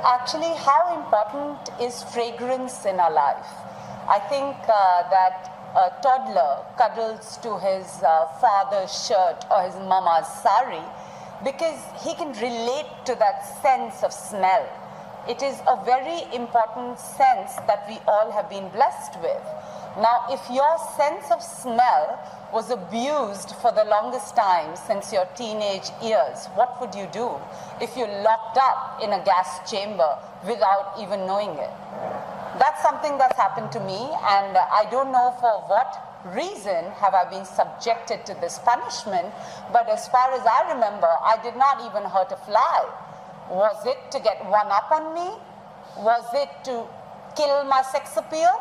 actually how important is fragrance in our life. I think that a toddler cuddles to his father's shirt or his mama's sari because he can relate to that sense of smell. It is a very important sense that we all have been blessed with. Now, if your sense of smell was abused for the longest time since your teenage years, what would you do if you're locked up in a gas chamber without even knowing it? That's something that's happened to me, and I don't know for what reason have I been subjected to this punishment, but as far as I remember, I did not even hurt a fly. Was it to get one up on me? Was it to kill my sex appeal?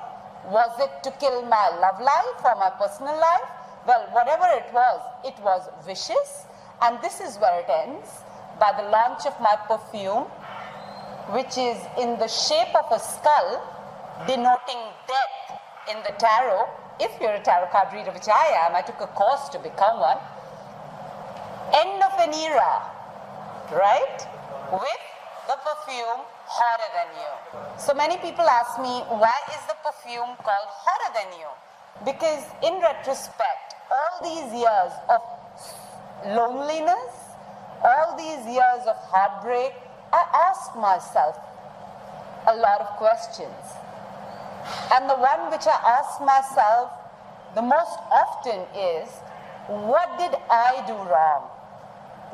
Was it to kill my love life or my personal life? Well, whatever it was vicious, and this is where it ends, by the launch of my perfume, which is in the shape of a skull, denoting death in the tarot. If you're a tarot card reader, which I am, I took a course to become one. End of an era, right? With the perfume hotter than you. So many people ask me, why is the perfume called hotter than you? Because in retrospect, all these years of loneliness, all these years of heartbreak, I asked myself a lot of questions. And the one which I ask myself the most often is, what did I do wrong?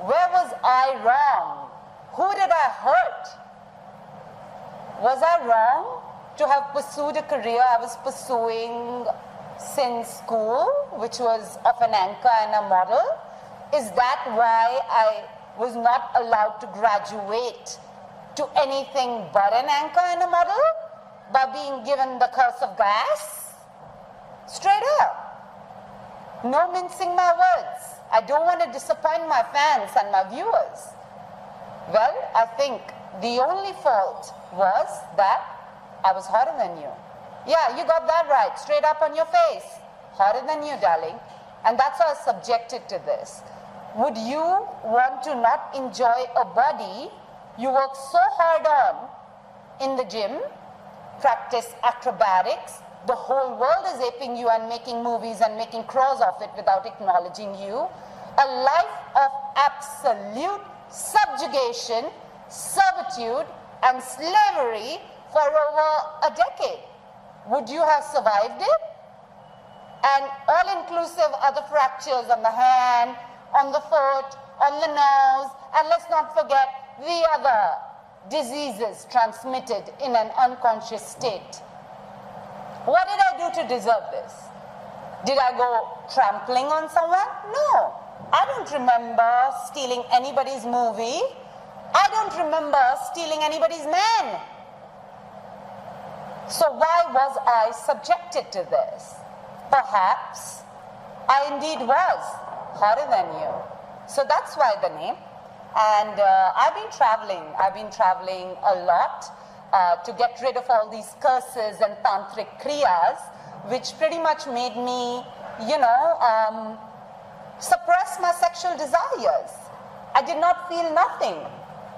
Where was I wrong? Who did I hurt? Was I wrong to have pursued a career I was pursuing since school, which was of an anchor and a model? Is that why I was not allowed to graduate to anything but an anchor and a model? By being given the curse of gas? Straight up. No mincing my words. I don't want to disappoint my fans and my viewers. Well, I think the only fault was that I was hotter than you. Yeah, you got that right. Straight up on your face. Hotter than you, darling. And that's why I was subjected to this. Would you want to not enjoy a body you work so hard on in the gym, practice acrobatics, the whole world is aping you and making movies and making crores of it without acknowledging you, a life of absolute subjugation, servitude, and slavery for over a decade? Would you have survived it? And all-inclusive other fractures on the hand, on the foot, on the nose, and let's not forget the other diseases transmitted in an unconscious state. What did I do to deserve this? Did I go trampling on someone? No. I don't remember stealing anybody's movie. I don't remember stealing anybody's man. So why was I subjected to this? Perhaps I indeed was hotter than you. So that's why the name. And I've been traveling a lot to get rid of all these curses and tantric kriyas, which pretty much made me, suppress my sexual desires. I did not feel nothing.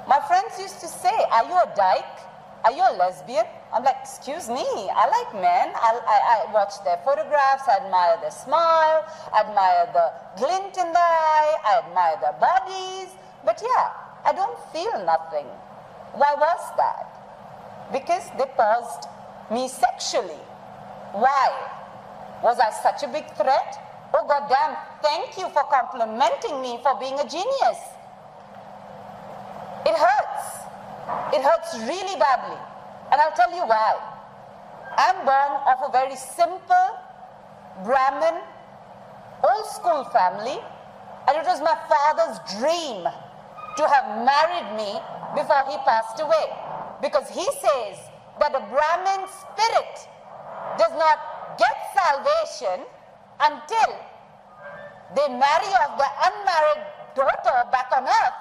My friends used to say, are you a dyke? Are you a lesbian? I'm like, excuse me, I like men. I watch their photographs, I admire their smile, I admire the glint in the eye, I admire their bodies. But yeah, I don't feel nothing. Why was that? Because they paused me sexually. Why? Was I such a big threat? Oh goddamn, thank you for complimenting me for being a genius. It hurts. It hurts really badly. And I'll tell you why. I'm born of a very simple, Brahmin, old school family, and it was my father's dream to have married me before he passed away. Because he says that a Brahmin spirit does not get salvation until they marry off their unmarried daughter back on earth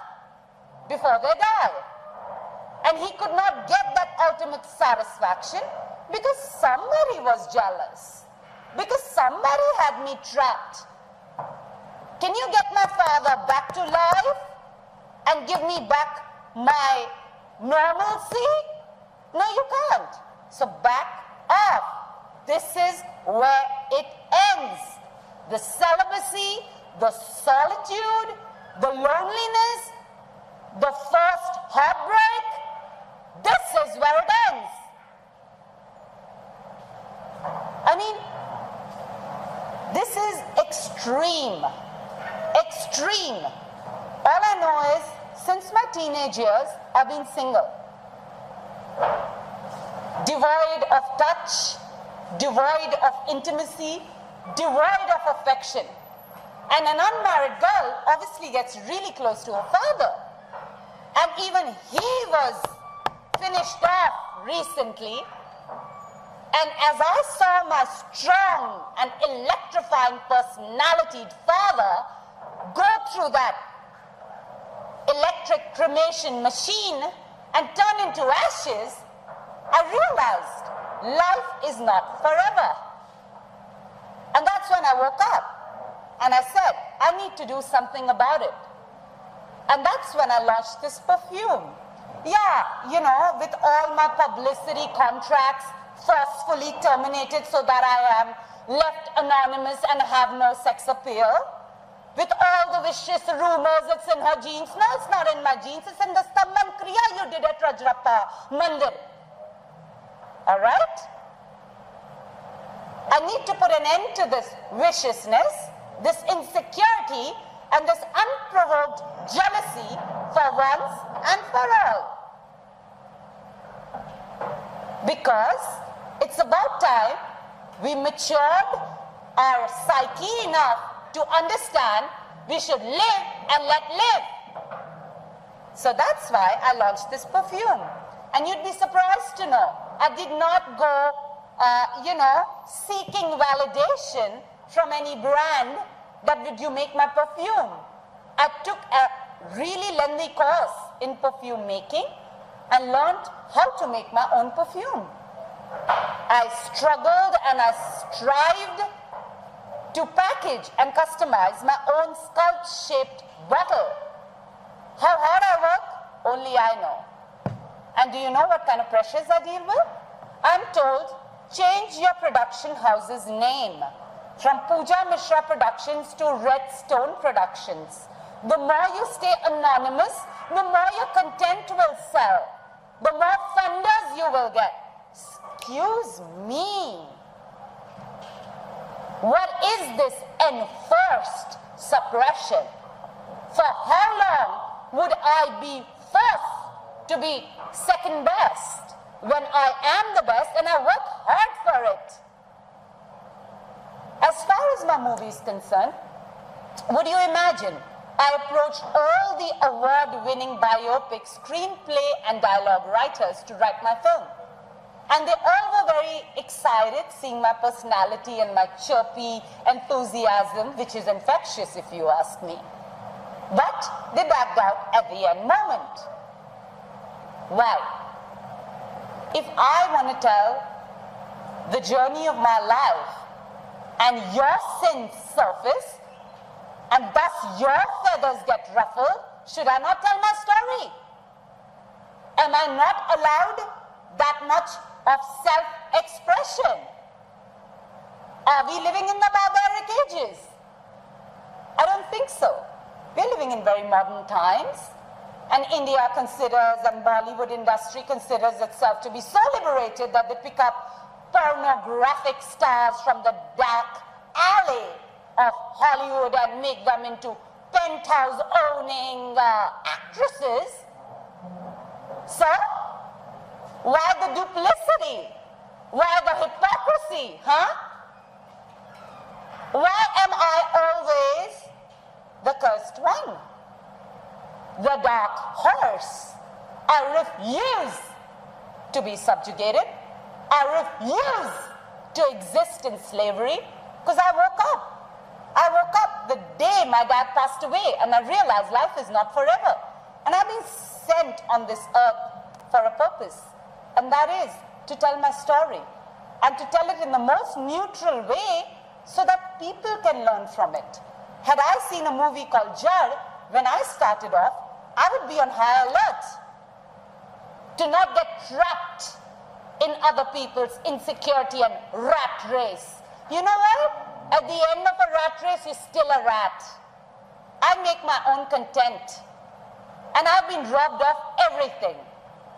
before they die. And he could not get that ultimate satisfaction because somebody was jealous, because somebody had me trapped. Can you get my father back to life and give me back my normalcy? No, you can't. So back off. This is where it ends. The celibacy, the solitude, the loneliness, the forced heartbreak. This is where it ends. I mean, this is extreme. Extreme. All I know is, since my teenage years, I've been single. Devoid of touch, devoid of intimacy, devoid of affection. And an unmarried girl obviously gets really close to her father. And even he was finished off recently. And as I saw my strong and electrifying personality father go through that electric cremation machine and turn into ashes, I realized life is not forever. And that's when I woke up and I said, I need to do something about it. And that's when I launched this perfume. Yeah, you know, with all my publicity contracts forcefully terminated so that I am left anonymous and have no sex appeal. With all the vicious rumors, it's in her genes. No, it's not in my genes. It's in the Stambhan Kriya you did at Rajrappa Mandir. All right? I need to put an end to this viciousness, this insecurity, and this unprovoked jealousy for once and for all. Because it's about time we matured our psyche enough to understand we should live and let live. So that's why I launched this perfume. And you'd be surprised to know, I did not go, seeking validation from any brand that would you make my perfume. I took a really lengthy course in perfume making and learned how to make my own perfume. I struggled and I strived to package and customize my own skull-shaped bottle. How hard I work, only I know. And do you know what kind of pressures I deal with? I'm told, change your production house's name from Pooja Misra Productions to Redstone Productions. The more you stay anonymous, the more your content will sell. The more funders you will get. Excuse me. What is this enforced suppression? For how long would I be forced to be second best when I am the best and I work hard for it? As far as my movie is concerned, would you imagine I approached all the award-winning biopic, screenplay and dialogue writers to write my film. And they all were very excited seeing my personality and my chirpy enthusiasm, which is infectious if you ask me. But they backed out at the end moment. Why? If I want to tell the journey of my life and your sins surface, and thus your feathers get ruffled, should I not tell my story? Am I not allowed that much of self-expression? Are we living in the barbaric ages? I don't think so. We're living in very modern times, and India considers, and Bollywood industry considers itself to be so liberated that they pick up pornographic stars from the dark alley of Hollywood and make them into penthouse-owning actresses. So, why the duplicity? Why the hypocrisy, huh? Why am I always the cursed one? The dark horse. I refuse to be subjugated. I refuse to exist in slavery because I woke up. I woke up the day my dad passed away and I realized life is not forever. And I've been sent on this earth for a purpose. And that is to tell my story and to tell it in the most neutral way so that people can learn from it. Had I seen a movie called Jad when I started off, I would be on high alert. to not get trapped in other people's insecurity and rat race. You know what? At the end of a rat race, you're still a rat. I make my own content. And I've been robbed of everything.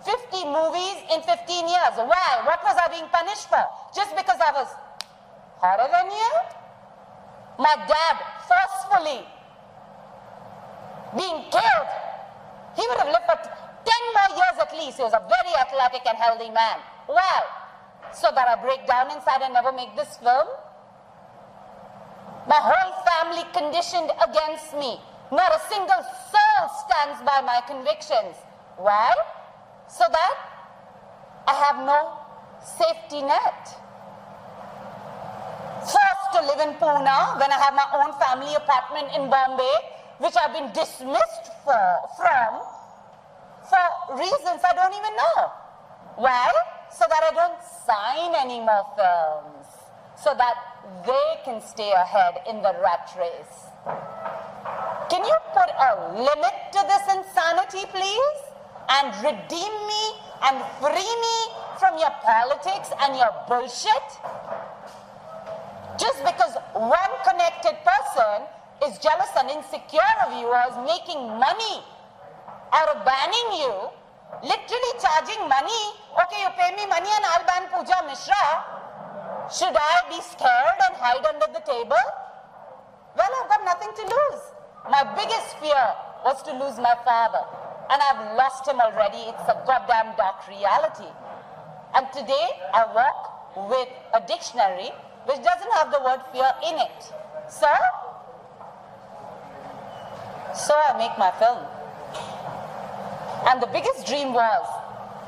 50 movies in 15 years. Why? What was I being punished for? Just because I was hotter than you? My dad forcefully being killed. He would have lived for 10 more years at least. He was a very athletic and healthy man. Why? So that I break down inside and never make this film? My whole family conditioned against me. Not a single soul stands by my convictions. Why? So that I have no safety net. Forced to live in Pune when I have my own family apartment in Bombay, which I've been dismissed from for reasons I don't even know. Why? So that I don't sign any more films. So that they can stay ahead in the rat race. Can you put a limit to this insanity, please? And redeem me and free me from your politics and your bullshit? Just because one connected person is jealous and insecure of you or is making money out of banning you, literally charging money, okay, you pay me money and I'll ban Pooja Misra. Should I be scared and hide under the table? Well, I've got nothing to lose. My biggest fear was to lose my father. And I've lost him already. It's a goddamn dark reality. And today, I walk with a dictionary which doesn't have the word fear in it. So I make my film. And the biggest dream was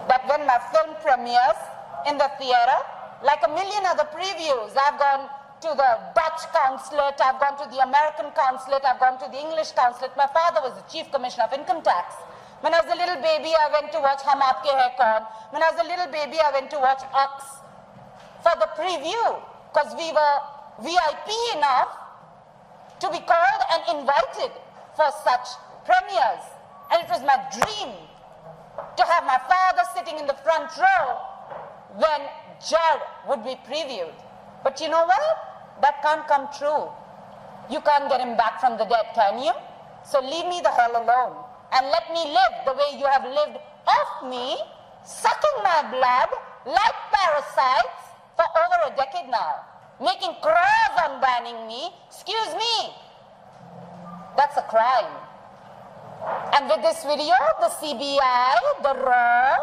that when my film premieres in the theater, like a million other previews, I've gone to the Dutch consulate, I've gone to the American consulate, I've gone to the English consulate. My father was the chief commissioner of income tax. When I was a little baby, I went to watch Hum Aapke Hai Kaun. When I was a little baby, I went to watch Ox for the preview, because we were VIP enough to be called and invited for such premieres. And it was my dream to have my father sitting in the front row when Judd would be previewed. But you know what? That can't come true. You can't get him back from the dead, can you? So leave me the hell alone and let me live the way you have lived off me, sucking my blood like parasites for over a decade now, making crows on banning me. Excuse me. That's a crime. And with this video, the CBI, the RAW,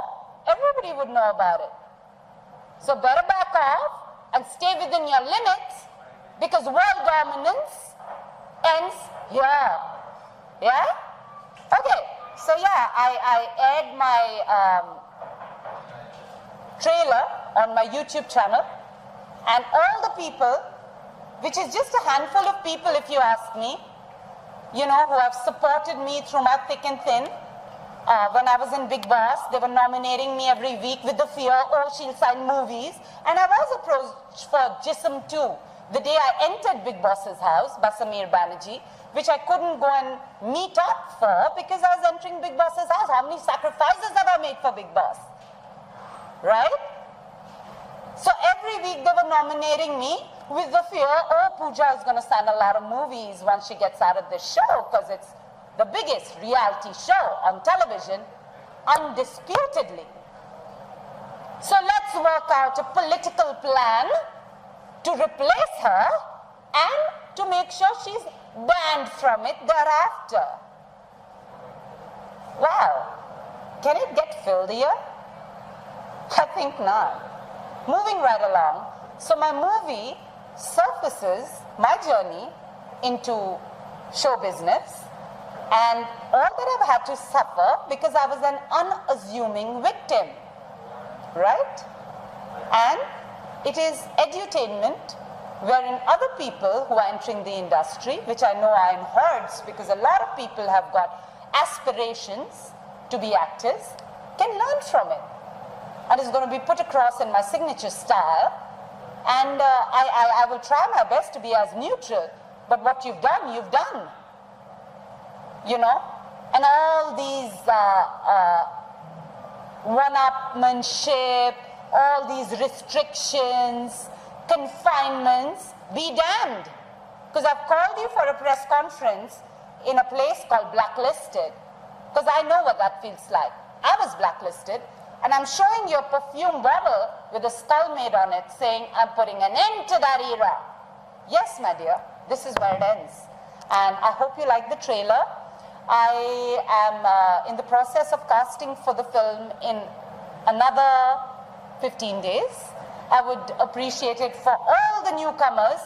everybody would know about it. So better back off and stay within your limits, because world dominance ends here. Yeah? Okay. So yeah, I aired my trailer on my YouTube channel, and all the people, which is just a handful of people if you ask me, you know, who have supported me through my thick and thin. When I was in Big Boss, they were nominating me every week with the fear, oh, she'll sign movies. And I was approached for Jism 2, the day I entered Big Boss's house, Basamir Banerjee, which I couldn't go and meet up for because I was entering Big Boss's house. How many sacrifices have I made for Big Boss? Right? So every week they were nominating me with the fear, oh, Pooja is going to sign a lot of movies once she gets out of this show, because it's the biggest reality show on television, undisputedly. So let's work out a political plan to replace her and to make sure she's banned from it thereafter. Wow, can it get filthier? I think not. Moving right along, so my movie surfaces my journey into show business and all that I've had to suffer because I was an unassuming victim, right? And it is edutainment wherein other people who are entering the industry, which I know are in herds because a lot of people have got aspirations to be actors, can learn from it. And it's going to be put across in my signature style. And I will try my best to be as neutral, but what you've done, you've done. You know? And all these one-upmanship, all these restrictions, confinements, be damned. Because I've called you for a press conference in a place called Blacklisted, because I know what that feels like. I was blacklisted, and I'm showing you a perfume bottle with a skull made on it saying, I'm putting an end to that era. Yes, my dear, this is where it ends. And I hope you like the trailer. I am in the process of casting for the film in another 15 days. I would appreciate it for all the newcomers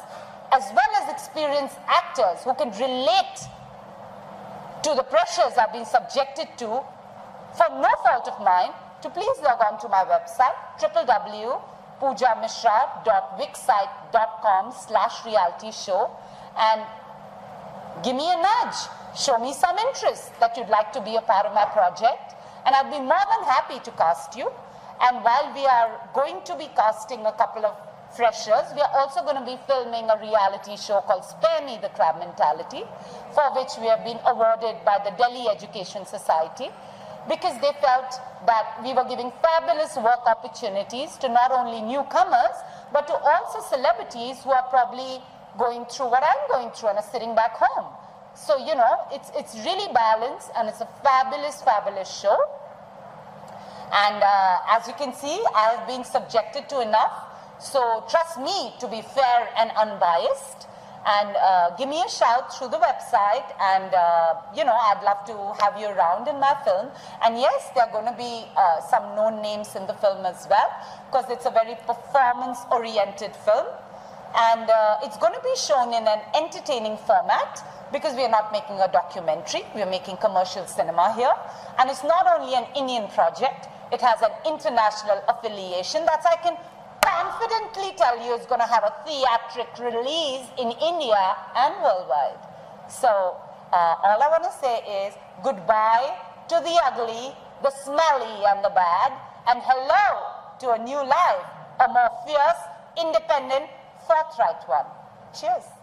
as well as experienced actors who can relate to the pressures I've been subjected to for no fault of mine, to please log on to my website, www.poojamisra.wixsite.com/reality-show, and give me a nudge. Show me some interest that you'd like to be a part of my project, and I'd be more than happy to cast you. And while we are going to be casting a couple of freshers, we are also going to be filming a reality show called Spare Me the Crab Mentality, for which we have been awarded by the Delhi Education Society, because they felt that we were giving fabulous work opportunities to not only newcomers, but to also celebrities who are probably going through what I'm going through and are sitting back home. So, you know, it's really balanced, and it's a fabulous, fabulous show. And as you can see, I have been subjected to enough. So trust me to be fair and unbiased. And give me a shout through the website, and you know, I'd love to have you around in my film. And yes, there are going to be some known names in the film as well, because it's a very performance-oriented film. And it's going to be shown in an entertaining format, because we are not making a documentary, we are making commercial cinema here. And it's not only an Indian project, it has an international affiliation that I can confidently tell you is going to have a theatric release in India and worldwide. So all I want to say is goodbye to the ugly, the smelly and the bad, and hello to a new life, a more fierce, independent, forthright one. Cheers.